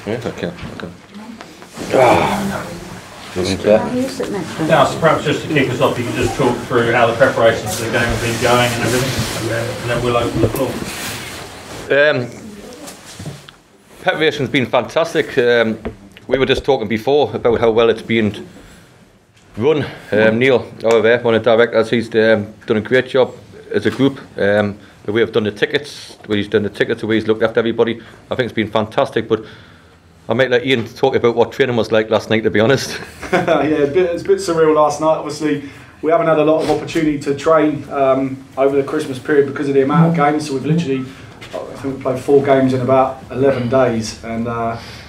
Yeah, okay. Now, so perhaps just to kick us off, you can just talk through how the preparations for the game have been going and everything, and then we'll open the floor. Preparation's been fantastic. We were just talking before about how well it's been run. Neil, over there, one of the directors, he's done a great job as a group. The way we've done the tickets, the way he's done the tickets, the way he's looked after everybody, I think it's been fantastic. But I might let Ian talk about what training was like last night, to be honest. Yeah, it's a bit surreal last night. Obviously, we haven't had a lot of opportunity to train over the Christmas period because of the amount of games. So we've literally, I think we played 4 games in about 11 days, and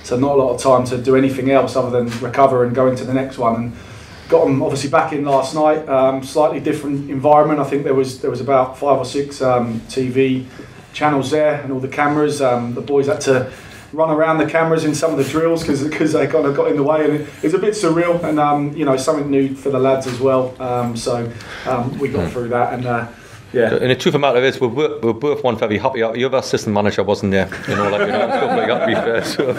so not a lot of time to do anything else other than recover and go into the next one. And got them obviously back in last night. Slightly different environment. I think there was about 5 or 6 TV channels there, and all the cameras. The boys had to run around the cameras in some of the drills because they kind of got in the way, and it was a bit surreal, and you know, something new for the lads as well. So we got through that, and yeah. And the truth of the matter is, we're both one very happy. The other assistant manager wasn't there, you know, like, you know, and stuff like that, to be fair. So.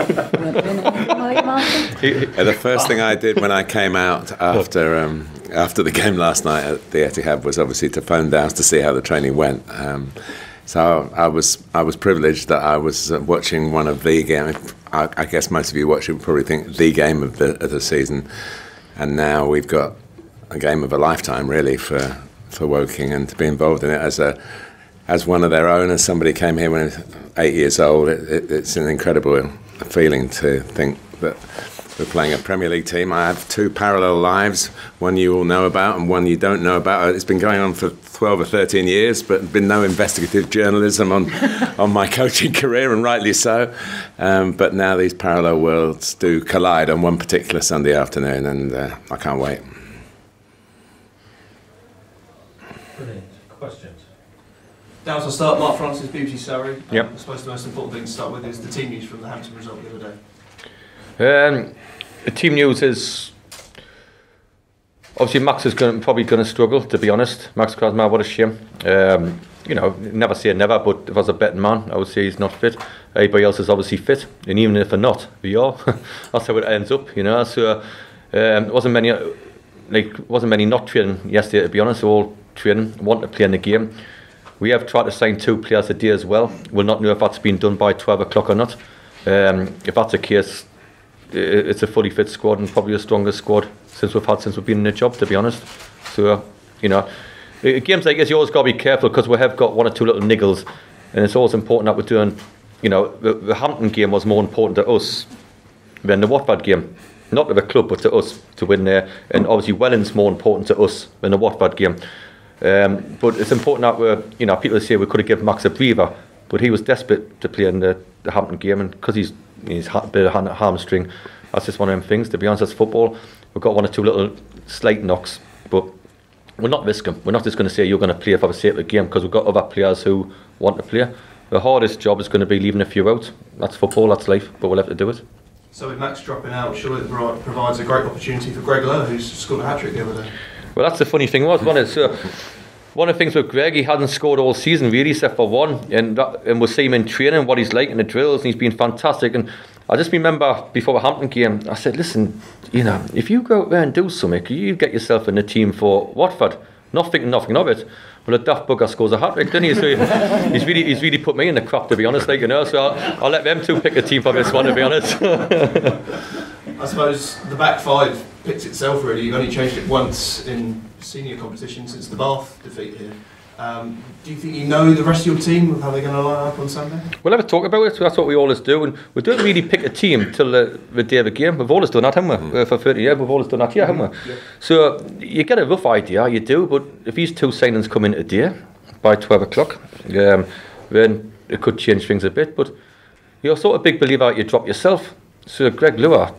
The first thing I did when I came out after the game last night at the Etihad was obviously to phone down to see how the training went. So I was privileged that I was watching one of the games. I guess most of you watching probably think the game of the season, and now we've got a game of a lifetime really for Woking, and to be involved in it as one of their own, as somebody came here when he was 8 years old. It's an incredible feeling to think that we're playing a Premier League team. I have 2 parallel lives, one you all know about and one you don't know about. It's been going on for 12 or 13 years, but been no investigative journalism on my coaching career, and rightly so. But now these parallel worlds do collide on one particular Sunday afternoon, and I can't wait. Brilliant. Questions? Down to start, Mark Francis, BBC Surrey. Yep. I suppose the most important thing to start with is the team news from the Hampton result the other day. The team news is obviously Max is probably going to struggle, to be honest. Max Krasmar, what a shame. You know, never say never, but if I was a betting man, I would say he's not fit. Everybody else is obviously fit, and even if they're not, we are. That's how it ends up, you know. So wasn't many not training yesterday, to be honest. All training, wanting to play in the game. We have tried to sign 2 players a day as well. We'll not know if that's been done by 12 o'clock or not. If that's the case, it's a fully fit squad, and probably the strongest squad since we've been in the job, to be honest. So, you know, games like this, you always got to be careful because we have got 1 or 2 little niggles, and it's always important that we're doing, you know, the Hampton game was more important to us than the Watford game. Not to the club, but to us to win there. And obviously Welling's more important to us than the Watford game. But it's important that we're, you know, people say we could have given Max a breather, but he was desperate to play in the Hampton game, and because he's a bit of hamstring, that's just one of them things. To be honest, that's football. We've got 1 or 2 little slight knocks, but we'll not risk them. We're not just going to say you're going to play for the sake of the game, because we've got other players who want to play. The hardest job is going to be leaving a few out. That's football, that's life, but we'll have to do it. So with Max dropping out, surely it provides a great opportunity for Greg Lowe, who's scored a hat-trick the other day. Well, that's the funny thing wasn't it? One of the things with Greg, he hasn't scored all season really, except for 1, and we'll see him in training, what he's like in the drills, and he's been fantastic. And I just remember before the Hampton game, I said, listen, you know, if you go out there and do something, you get yourself in the team for Watford. Not thinking nothing of it. Well, the daft bugger scores a hat-trick, didn't he? So he's really put me in the crop, to be honest, like, you know. So I'll let them 2 pick a team for this one, to be honest. I suppose the back 5 picks itself really. You've only changed it once in senior competition since the Bath defeat here. Do you think you know the rest of your team, how they're going to line up on Sunday? We'll have a talk about it. That's what we always do, and we don't really pick a team till the day of the game. We've always done that, haven't we? For 30 years, we've always done that here, haven't we? Yeah. So you get a rough idea, you do, but if these 2 signings come in today by 12 o'clock, then it could change things a bit, but you're sort of a big believer you drop yourself. So Greg Lowe,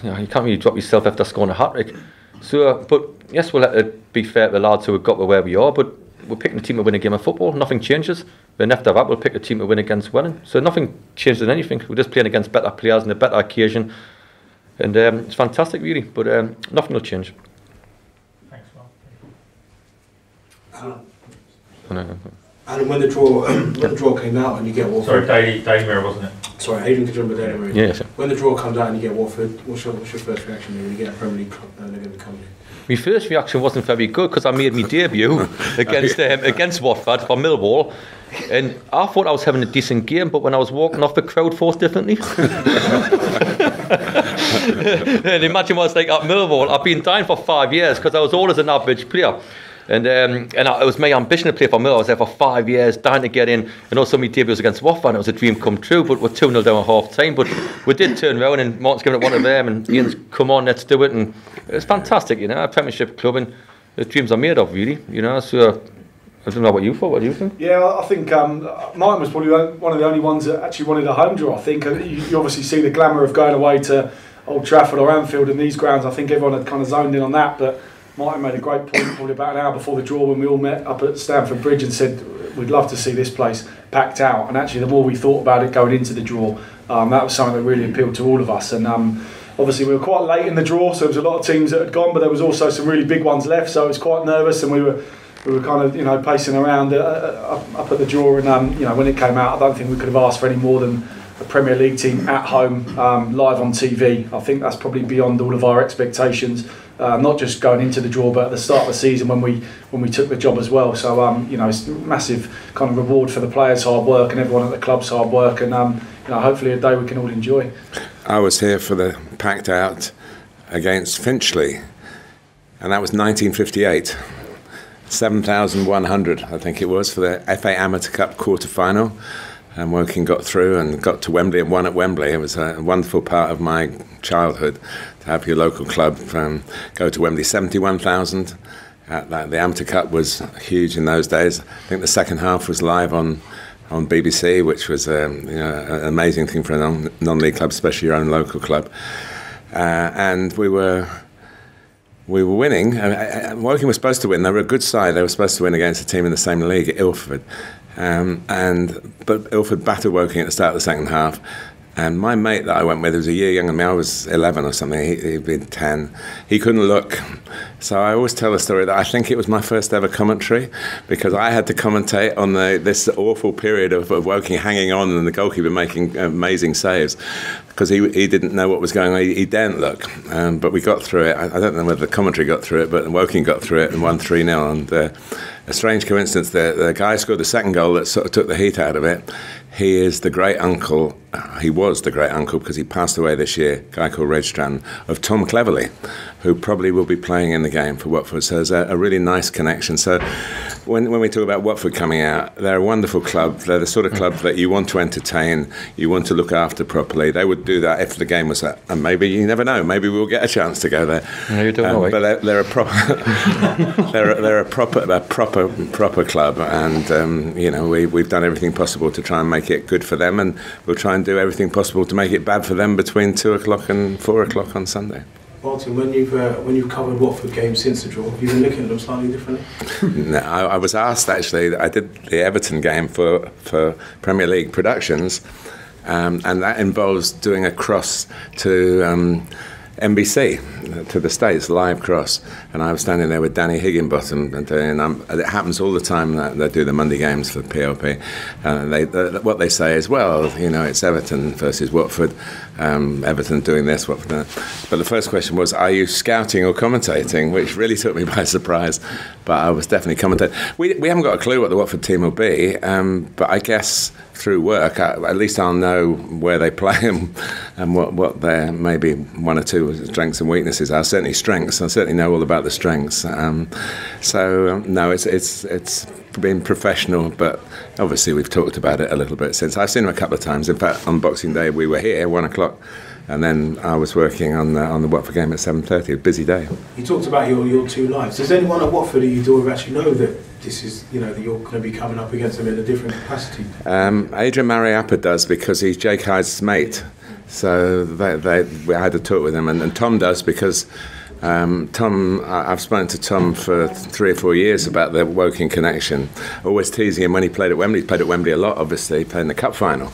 you know, you can't really drop yourself after scoring a hat-trick. So, but yes, we'll have to be fair to the lads who have got to where we are, but we're picking a team to win a game of football. Nothing changes. Then after that, we'll pick a team to win against Welling. So nothing changes in anything. We're just playing against better players on a better occasion, and it's fantastic, really. But nothing will change. Thanks, Mark. And when the draw came out and you get Watford... Sorry, Daily Mirror, wasn't it? Sorry, Adrian could remember Daily Mirror. Yeah, sure. When the draw comes out and you get Watford, what's your first reaction when you get a Premier League club and they're going to be coming in? My first reaction wasn't very good because I made my debut against Watford for Millwall, and I thought I was having a decent game, but when I was walking off, the crowd forced differently. And imagine what it's like at Millwall. I've been dying for 5 years because I was always an average player. And it was my ambition to play for Millwall. I was there for 5 years, dying to get in. And also my debut was against Watford, and it was a dream come true. But we're 2-0 down at half time. But we did turn around, and Martin's given it one of them, and Ian's come on, let's do it. And it's fantastic, you know, a Premiership club, and the dreams are made of, really, you know. So I don't know what you thought. What do you think? Yeah, I think Martin was probably one of the only ones that actually wanted a home draw. I think you obviously see the glamour of going away to Old Trafford or Anfield and these grounds. I think everyone had kind of zoned in on that, but Martin made a great point probably about an hour before the draw when we all met up at Stamford Bridge and said we'd love to see this place packed out. And actually the more we thought about it going into the draw, that was something that really appealed to all of us. And obviously we were quite late in the draw, so there was a lot of teams that had gone, but there was also some really big ones left, so it was quite nervous, and we were kind of, you know, pacing around up at the draw. And you know, when it came out, I don't think we could have asked for any more than a Premier League team at home, live on TV. I think that's probably beyond all of our expectations. Not just going into the draw, but at the start of the season when we took the job as well. So you know, it's a massive kind of reward for the players' hard work and everyone at the club's hard work, and you know, hopefully a day we can all enjoy. I was here for the packed out against Finchley, and that was 1958. 7,100, I think it was, for the FA Amateur Cup quarter-final. And Woking got through and got to Wembley and won at Wembley. It was a wonderful part of my childhood to have your local club go to Wembley. 71,000. The Amateur Cup was huge in those days. I think the second half was live on BBC, which was you know, an amazing thing for a non-league club, especially your own local club. And we were winning. Woking was supposed to win. They were a good side. They were supposed to win against a team in the same league, Ilford. But Ilford battered Woking at the start of the second half. And my mate that I went with was a year younger than me. I was 11 or something. He'd been 10. He couldn't look. So I always tell the story that I think it was my first ever commentary, because I had to commentate on this awful period of Woking hanging on and the goalkeeper making amazing saves, because he didn't know what was going on. He daren't look. But we got through it. I don't know whether the commentary got through it, but Woking got through it and won 3-0. And a strange coincidence, the guy who scored the second goal that sort of took the heat out of it, he is the great uncle, he was the great uncle because he passed away this year, a guy called Reg Strand, of Tom Cleverley, who probably will be playing in the game for Watford. So there's a really nice connection. So when we talk about Watford coming out, they're a wonderful club. They're the sort of club that you want to entertain, you want to look after properly. They would do that if the game was at, and maybe, you never know, maybe we'll get a chance to go there. No, you don't know, but they're a proper they're a proper club, and you know, we've done everything possible to try and make it good for them, and we'll try and do everything possible to make it bad for them between 2 o'clock and 4 o'clock on Sunday. Martin, when you've covered Watford games since the draw, have you been looking at them slightly differently? No, I was asked, actually. I did the Everton game for Premier League Productions, and that involves doing a cross to NBC, to the States, live cross, and I was standing there with Danny Higginbottom, and it happens all the time that they do the Monday games for PLP. What they say is, well, you know, it's Everton versus Watford, Everton doing this, Watford doing that. But the first question was, are you scouting or commentating, which really took me by surprise, but I was definitely commentating. We haven't got a clue what the Watford team will be, but I guess through work, at least I'll know where they play and what their maybe one or two strengths and weaknesses are. Certainly strengths. I certainly know all about the strengths. No, it's been professional, but obviously we've talked about it a little bit since. I've seen them a couple of times. In fact, on Boxing Day we were here 1 o'clock, and then I was working on the Watford game at 7:30. A busy day. You talked about your two lives. Does anyone at Watford who you do actually know that this is, you know, that you're going to be coming up against them in a different capacity? Adrian Mariappa does, because he's Jake Hyde's mate. So I had to talk with him, and Tom does, because Tom, I've spoken to Tom for 3 or 4 years about the Woking connection. Always teasing him when he played at Wembley. He played at Wembley a lot, obviously. He played in the cup final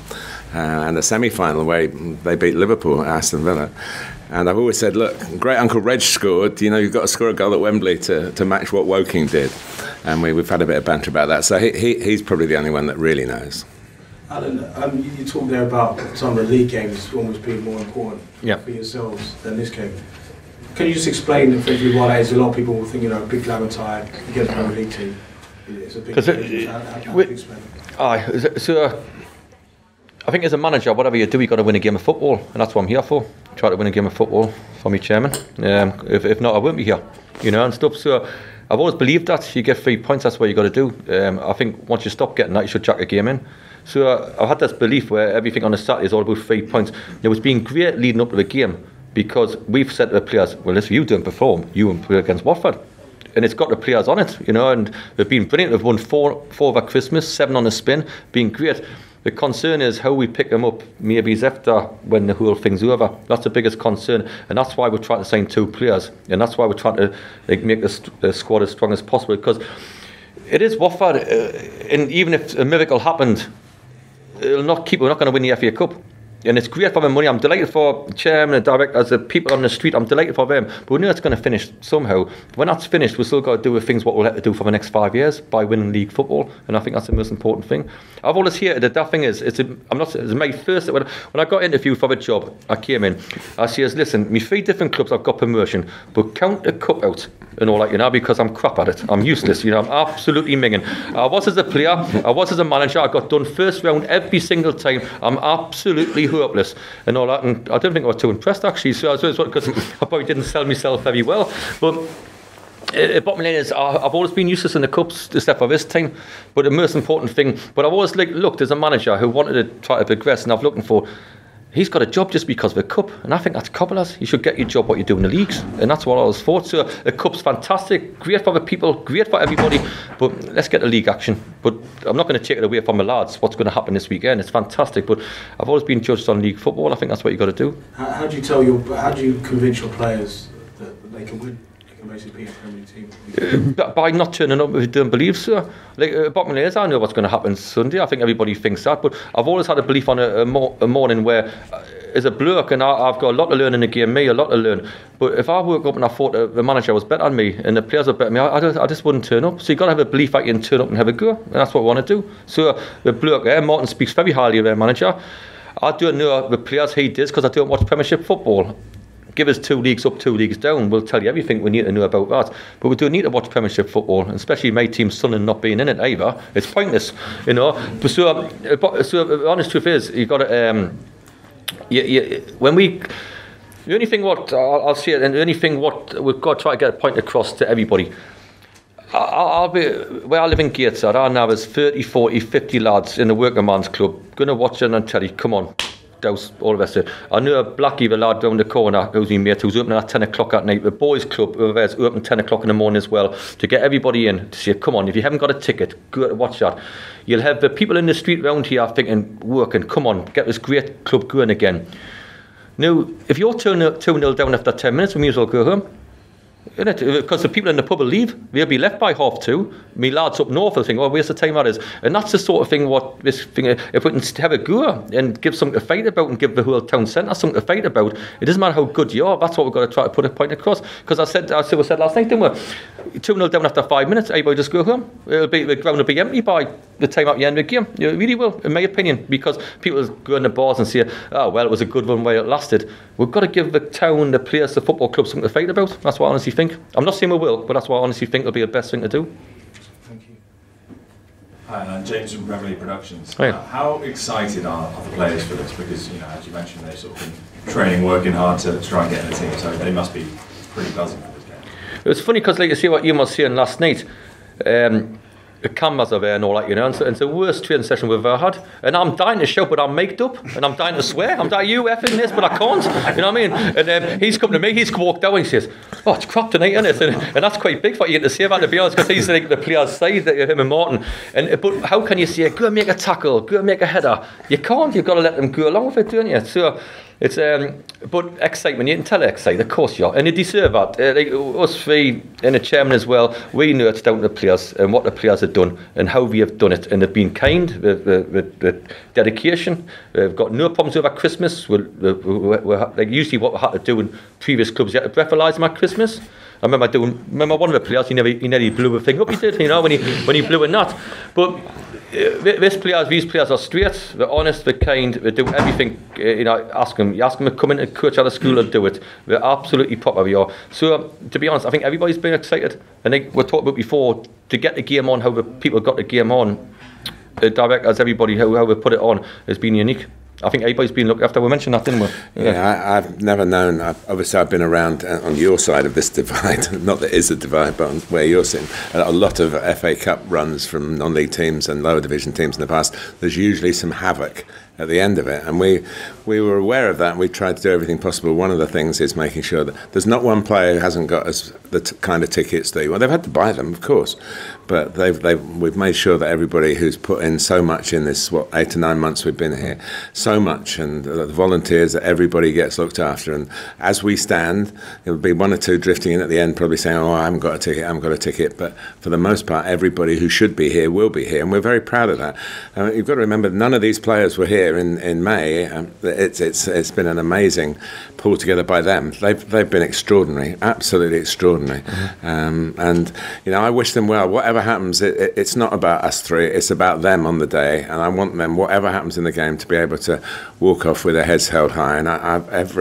and the semi-final where they beat Liverpool at Aston Villa. And I've always said, look, great Uncle Reg scored. You know, you've got to score a goal at Wembley to match what Woking did. and we've had a bit of banter about that. So he's probably the only one that really knows. Alan, you talked there about some of the league games almost being more important for yourselves than this game. Can you just explain effectively why that is? A lot of people will think, big glamour tie, you get a Premier League team. It's a big game. How do you explain it? So I think as a manager, whatever you do, you've got to win a game of football, and that's what I'm here for. Try to win a game of football for me chairman. If not, I won't be here, and stuff. So I've always believed that you get 3 points, that's what you got to do. I think once you stop getting that, you should jack a game in. So I've had this belief where everything on a Saturday is all about 3 points. It was being great leading up to the game because we've said to the players, well, listen, you don't perform, you play against Watford. And it's got the players on it, and they've been brilliant. They've won four over Christmas, 7 on the spin, been great. The concern is how we pick them up maybe after when the whole thing's over. That's the biggest concern, and that's why we're trying to sign 2 players, and that's why we're trying to make the squad as strong as possible, because it is Watford, and even if a miracle happened, we're not going to win the FA Cup. And it's great for the money. I'm delighted for the chairman and directors, the people on the street. I'm delighted for them. But we know it's going to finish somehow. When that's finished, we've still got to do the things what we'll have to do for the next 5 years by winning league football. And I think that's the most important thing. I've always heard that thing is, it's my first, when I got interviewed for the job, I came in, I says, listen, me 3 different clubs, I've got promotion, but count the cup out and all that, because I'm crap at it. I'm useless, I'm absolutely minging. I was as a player, I was as a manager, I got done first round every single time. I'm absolutely hopeless and all that, and I don't think I was too impressed actually, so because I probably didn't sell myself very well. But bottom line is, I've always been useless in the cups except for this time. But the most important thing, but I've always looked as a manager who wanted to try to progress, and I've looking for, he's got a job just because of a cup, and I think that's cobblers. You should get your job what you do in the leagues, and that's what I was for. So the cup's fantastic, great for the people, great for everybody, but let's get the league action. But I'm not going to take it away from the lads what's going to happen this weekend. It's fantastic, but I've always been judged on league football. I think that's what you've got to do. How do you convince your players that they can win? Basically be a Premier League team? By not turning up if you don't believe so. Bottom line is, I know what's going to happen Sunday. I think everybody thinks that, but I've always had a belief on a morning where, as a bloke, and I've got a lot to learn in the game, a lot to learn. But if I woke up and I thought the manager was better than me and the players were better than me, I just wouldn't turn up. So you've got to have a belief that you can turn up and have a go, and that's what we want to do. So the bloke, Martin, speaks very highly of their manager. I don't know the players he does because I don't watch Premiership football. Give us 2 leagues up, 2 leagues down. We'll tell you everything we need to know about that. But we do need to watch Premiership football, and especially my team's son and not being in it either. It's pointless, But so the honest truth is, you've got to. The only thing what I'll say, and the only thing what we've got to try to get a point across to everybody. I'll be where I live in Gateshead. I know there's 30, 40, 50 lads in the working man's club going to watch it and tell you, come on. Douse, all of us. I know a Blackie, the lad down the corner, who's my mate, who's opening at 10 o'clock at night. The boys' club over there is open 10 o'clock in the morning as well, to get everybody in, to say, come on, if you haven't got a ticket, go to watch that. You'll have the people in the street round here thinking, working, come on, get this great club going again. Now, if you're 2-0 down after 10 minutes, we may as well go home. Because the people in the pub will leave, they'll be left by 2:30. Me lads up north will think, oh, where's the time that is? And that's the sort of thing what this thing, if we can have a go and give something to fight about and give the whole town centre something to fight about, it doesn't matter how good you are, that's what we've got to try to put a point across. Because I said last night, didn't we? 2-0 down after 5 minutes, everybody just go home. The ground will be empty by the time at the end of the game. It really will, in my opinion, because people go in the bars and say, oh, well, it was a good one while it lasted. We've got to give the town, the players, the football club something to fight about. That's what I honestly think. I'm not saying we will, but that's what I honestly think will be the best thing to do. Thank you. Hi, I'm James from Beverley Productions. Hi. How excited are the players for this? Because, as you mentioned, they've sort of been training, working hard to try and get in the team, so they must be pretty buzzing for this game. It was funny because, like you see what you were saying last night, the cameras are there and all that, and so it's the worst training session we've ever had. And I'm dying to shout, but I'm mic'd up, and I'm dying to swear. I'm dying, you effing this, but I can't. You know what I mean? And he's come to me, he's walked out and he says, oh, it's crap tonight, isn't it? And that's quite big for you to say that, to be honest, because he's like the player's side, him and Martin. But how can you say, go and make a tackle, go and make a header? You can't, you've got to let them go along with it, don't you? So it's but excitement, you can tell they're excited, of course you are, and they deserve that. Like us three and the chairman as well, we know it's down to the players and what the players have done and how we have done it, and they've been kind with dedication. We've got no problems over Christmas. We're like usually what we had to do in previous clubs, you had to breathalyse them at Christmas. I remember one of the players, he nearly blew a thing up, he did, you know, when he blew a nut. But these players are straight, they're honest, they're kind, they do everything, you know, you ask them to come in and coach at the school and do it. They're absolutely proper, we are. So, to be honest, I think everybody's been excited. And like we talked about before, to get the game on, how the people got the game on, the directors, everybody, how we put it on, has been unique. I think everybody's been looked after. We mentioned that, didn't we? Yeah, I've never known. Obviously, I've been around on your side of this divide. Not that it is a divide, but on where you're sitting. A lot of FA Cup runs from non-league teams and lower division teams in the past. There's usually some havoc at the end of it, and we were aware of that, and we tried to do everything possible. One of the things is making sure that there's not one player who hasn't got the kind of tickets they've had to buy them, of course, but we've made sure that everybody who's put in so much in this 8 to 9 months we've been here, so much, and the volunteers, that everybody gets looked after. And as we stand, there'll be one or two drifting in at the end, probably saying, "Oh, I haven't got a ticket," but for the most part, everybody who should be here will be here, and we're very proud of that. You've got to remember, none of these players were here in May. It's been an amazing pull together by them. They've been extraordinary, absolutely extraordinary. And you know, I wish them well. Whatever happens, it's not about us three, it's about them on the day, and I want them, whatever happens in the game, to be able to walk off with their heads held high. And I have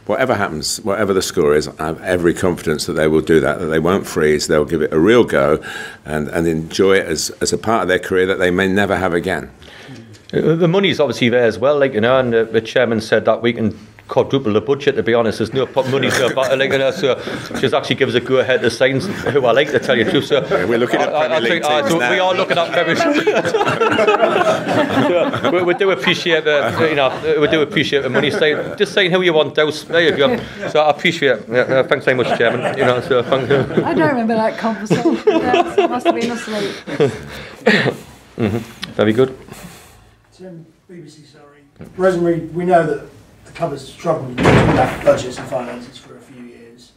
whatever happens, whatever the score is, I have every confidence that they will do that they won't freeze, they'll give it a real go and enjoy it as a part of their career that they may never have again. The money's obviously there as well, like, you know, and the chairman said that we can quadruple the budget. To be honest, there's no money's no better, like, you know, so she's actually gives a go ahead to signs who I like, to tell you the truth. So we're looking at Premier League teams now. We are looking at Premier League. We do appreciate the money. Just saying who you want, Dowse. There you go. So I appreciate it. Yeah, thanks very much, Chairman. You know, so thank you. I don't remember that conversation. I must have been asleep. Very good. BBC, sorry. Rosemary, we know that the club has struggled with lack of budgets and finances for a few years.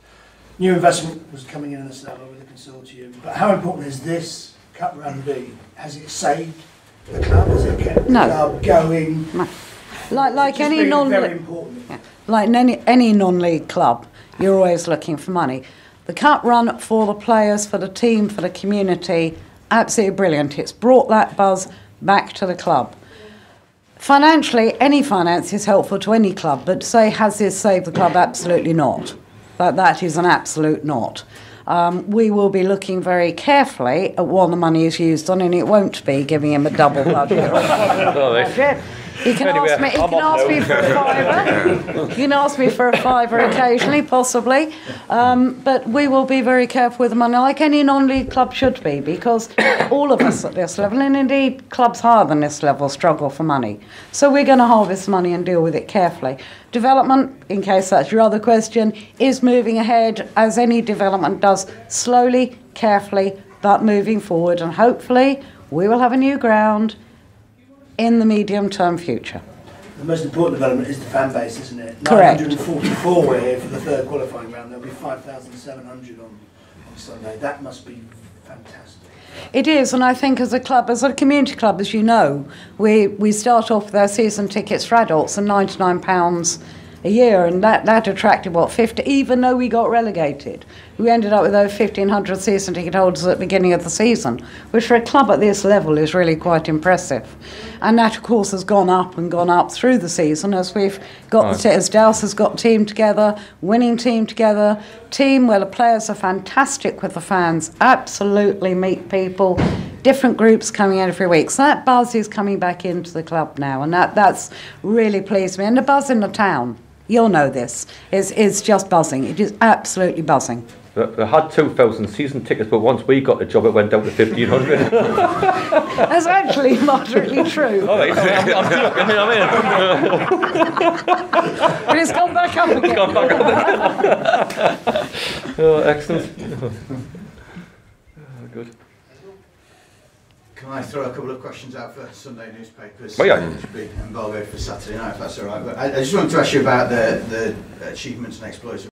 New investment was coming in the summer with the consortium, but how important is this Cup Run B? Has it saved the club? Has it kept the club going? No. Like any any non-league club, you're always looking for money. The Cup Run, for the players, for the team, for the community, absolutely brilliant. It's brought that buzz back to the club. Financially, any finance is helpful to any club, but say, has this saved the club? Absolutely not. That is an absolute not. We will be looking very carefully at what the money is used on, and it won't be giving him a double budget or a budget. He can ask me for a fiver. He can ask me for a fiver occasionally, possibly. But we will be very careful with the money, like any non-league club should be, because all of us at this level, and indeed clubs higher than this level, struggle for money. So we're going to harvest money and deal with it carefully. Development, in case that's your other question, is moving ahead, as any development does, slowly, carefully, but moving forward. And hopefully we will have a new ground in the medium-term future. The most important development is the fan base, isn't it? Correct. 944 were here for the third qualifying round. There'll be 5,700 on Sunday. That must be fantastic. It is, and I think as a club, as a community club, as you know, we start off with our season tickets for adults at £99 a year, and that attracted, 50, even though we got relegated. We ended up with over 1,500 season ticket holders at the beginning of the season, which for a club at this level is really quite impressive. And that, of course, has gone up and gone up through the season as we've got, as Dowse has got team together, winning team together, team where the players are fantastic with the fans, absolutely meet people, different groups coming in every week. So that buzz is coming back into the club now, and that's really pleased me. And the buzz in the town, you'll know this, is just buzzing. It is absolutely buzzing. They had 2,000 season tickets, but once we got the job, it went down to 1,500. That's actually moderately true. All right, I'm joking, you know what I mean? But it's gone back up again. It's gone back up. Oh, excellent. Good. Can I throw a couple of questions out for Sunday newspapers? Oh, yeah. Which should be embargoed for Saturday night, if that's all right. But I just wanted to ask you about the achievements and exploits